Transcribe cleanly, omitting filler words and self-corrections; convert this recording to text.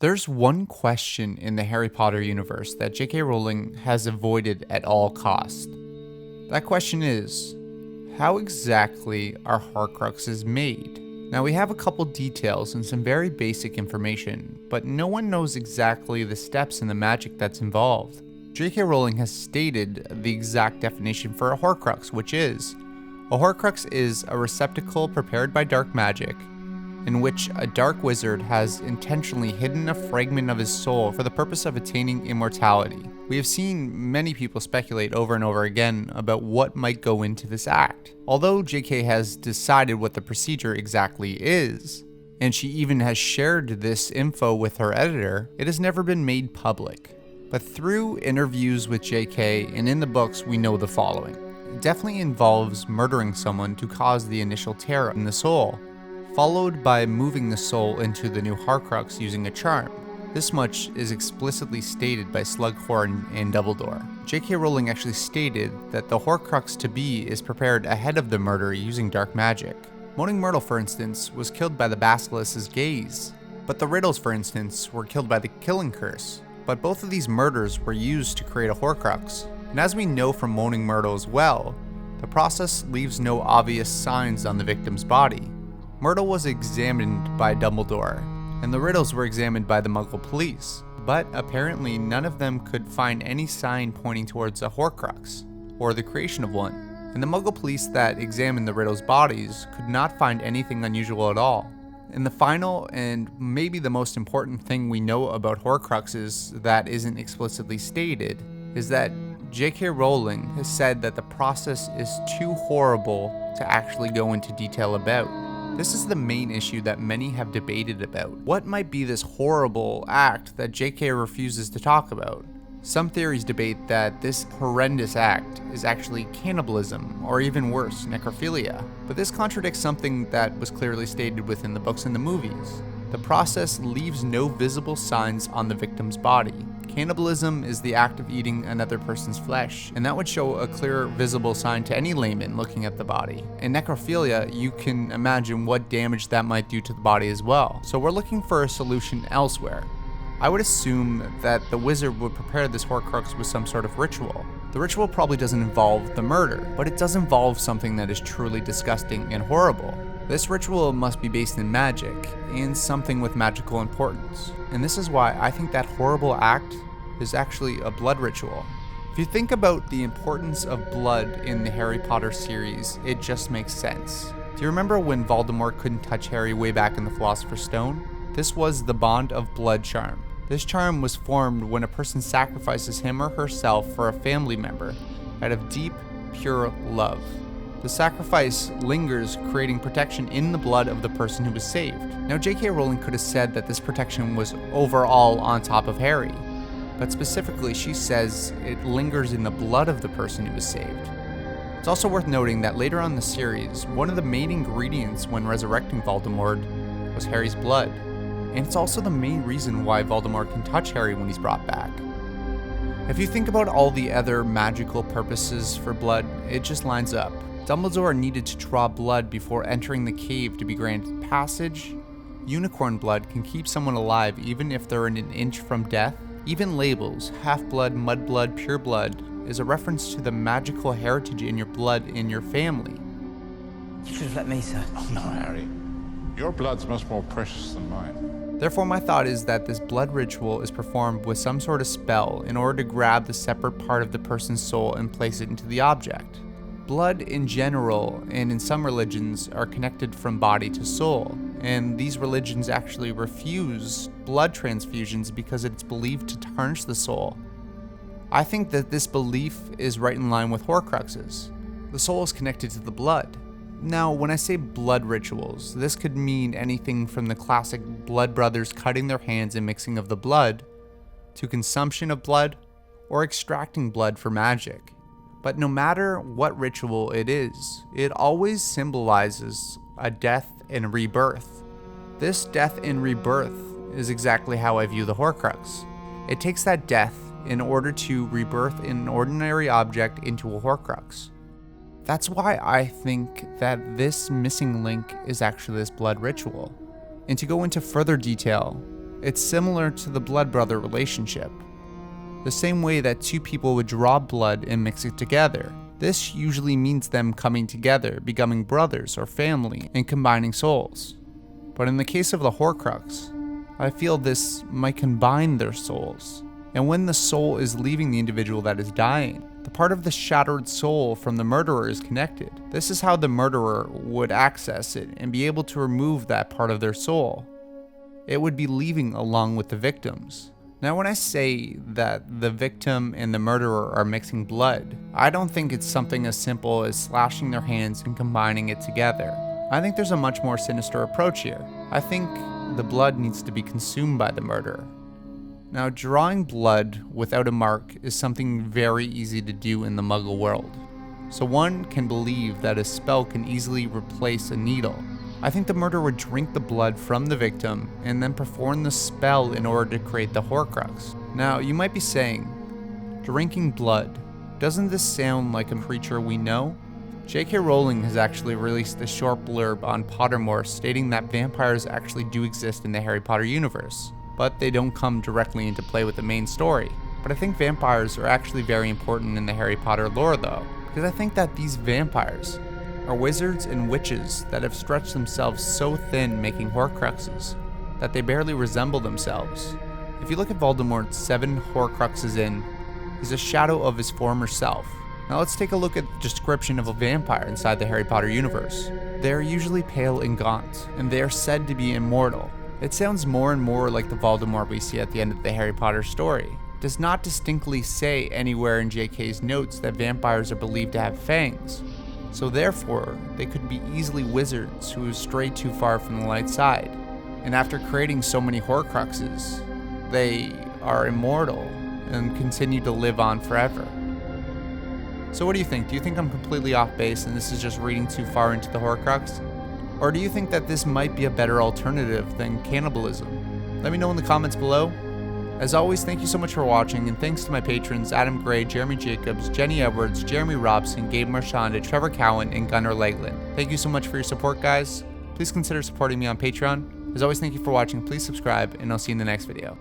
There's one question in the Harry Potter universe that J.K. Rowling has avoided at all costs. That question is, how exactly are Horcruxes made? Now we have a couple details and some very basic information, but no one knows exactly the steps and the magic that's involved. J.K. Rowling has stated the exact definition for a Horcrux, which is, a Horcrux is a receptacle prepared by dark magic, in which a dark wizard has intentionally hidden a fragment of his soul for the purpose of attaining immortality. We have seen many people speculate over and over again about what might go into this act. Although JK has decided what the procedure exactly is, and she even has shared this info with her editor, it has never been made public. But through interviews with JK and in the books, we know the following. It definitely involves murdering someone to cause the initial tear in the soul, followed by moving the soul into the new Horcrux using a charm. This much is explicitly stated by Slughorn and Dumbledore. J.K. Rowling actually stated that the Horcrux to be is prepared ahead of the murder using dark magic. Moaning Myrtle, for instance, was killed by the Basilisk's gaze, but the Riddles, for instance, were killed by the Killing Curse. But both of these murders were used to create a Horcrux. And as we know from Moaning Myrtle as well, the process leaves no obvious signs on the victim's body. Myrtle was examined by Dumbledore, and the Riddles were examined by the Muggle police, but apparently none of them could find any sign pointing towards a Horcrux, or the creation of one. And the Muggle police that examined the Riddles' bodies could not find anything unusual at all. And the final, and maybe the most important thing we know about Horcruxes that isn't explicitly stated, is that J.K. Rowling has said that the process is too horrible to actually go into detail about. This is the main issue that many have debated about. What might be this horrible act that JK refuses to talk about? Some theories debate that this horrendous act is actually cannibalism, or even worse, necrophilia. But this contradicts something that was clearly stated within the books and the movies. The process leaves no visible signs on the victim's body. Cannibalism is the act of eating another person's flesh, and that would show a clear visible sign to any layman looking at the body. In necrophilia, you can imagine what damage that might do to the body as well. So we're looking for a solution elsewhere. I would assume that the wizard would prepare this Horcrux with some sort of ritual. The ritual probably doesn't involve the murder, but it does involve something that is truly disgusting and horrible. This ritual must be based in magic, and something with magical importance. And this is why I think that horrible act is actually a blood ritual. If you think about the importance of blood in the Harry Potter series, it just makes sense. Do you remember when Voldemort couldn't touch Harry way back in the Philosopher's Stone? This was the bond of blood charm. This charm was formed when a person sacrifices him or herself for a family member out of deep, pure love. The sacrifice lingers, creating protection in the blood of the person who was saved. Now, J.K. Rowling could have said that this protection was overall on top of Harry, but specifically she says it lingers in the blood of the person who was saved. It's also worth noting that later on in the series, one of the main ingredients when resurrecting Voldemort was Harry's blood, and it's also the main reason why Voldemort can touch Harry when he's brought back. If you think about all the other magical purposes for blood, it just lines up. Dumbledore needed to draw blood before entering the cave to be granted passage. Unicorn blood can keep someone alive even if they're an inch from death. Even labels, half-blood, mudblood, pure blood, is a reference to the magical heritage in your blood in your family. You should have let me, sir. Oh no, Harry. Your blood's much more precious than mine. Therefore, my thought is that this blood ritual is performed with some sort of spell in order to grab the separate part of the person's soul and place it into the object. Blood in general, and in some religions, are connected from body to soul, and these religions actually refuse blood transfusions because it's believed to tarnish the soul. I think that this belief is right in line with Horcruxes. The soul is connected to the blood. Now, when I say blood rituals, this could mean anything from the classic blood brothers cutting their hands and mixing of the blood, to consumption of blood, or extracting blood for magic. But no matter what ritual it is, it always symbolizes a death and rebirth. This death and rebirth is exactly how I view the Horcrux. It takes that death in order to rebirth an ordinary object into a Horcrux. That's why I think that this missing link is actually this blood ritual. And to go into further detail, It's similar to the blood brother relationship. The same way that two people would draw blood and mix it together. This usually means them coming together, becoming brothers or family, and combining souls. But in the case of the Horcrux, I feel this might combine their souls. And when the soul is leaving the individual that is dying, the part of the shattered soul from the murderer is connected. This is how the murderer would access it and be able to remove that part of their soul. It would be leaving along with the victims. Now, when I say that the victim and the murderer are mixing blood, I don't think it's something as simple as slashing their hands and combining it together. I think there's a much more sinister approach here. I think the blood needs to be consumed by the murderer. Now, drawing blood without a mark is something very easy to do in the Muggle world. So one can believe that a spell can easily replace a needle. I think the murderer would drink the blood from the victim and then perform the spell in order to create the Horcrux. Now, you might be saying, drinking blood, doesn't this sound like a creature we know? J.K. Rowling has actually released a short blurb on Pottermore stating that vampires actually do exist in the Harry Potter universe, but they don't come directly into play with the main story. But I think vampires are actually very important in the Harry Potter lore though, because I think that these vampires are wizards and witches that have stretched themselves so thin making Horcruxes that they barely resemble themselves. If you look at Voldemort's 7 Horcruxes in, he's a shadow of his former self. Now let's take a look at the description of a vampire inside the Harry Potter universe. They are usually pale and gaunt, and they are said to be immortal. It sounds more and more like the Voldemort we see at the end of the Harry Potter story. It does not distinctly say anywhere in JK's notes that vampires are believed to have fangs. So therefore, they could be easily wizards who stray too far from the light side. And after creating so many Horcruxes, they are immortal and continue to live on forever. So what do you think? Do you think I'm completely off base and this is just reading too far into the Horcrux? Or do you think that this might be a better alternative than cannibalism? Let me know in the comments below. As always, thank you so much for watching, and thanks to my patrons Adam Gray, Jeremy Jacobs, Jenny Edwards, Jeremy Robson, Gabe Marchanda, Trevor Cowan, and Gunnar Legland. Thank you so much for your support, guys. Please consider supporting me on Patreon. As always, thank you for watching, please subscribe, and I'll see you in the next video.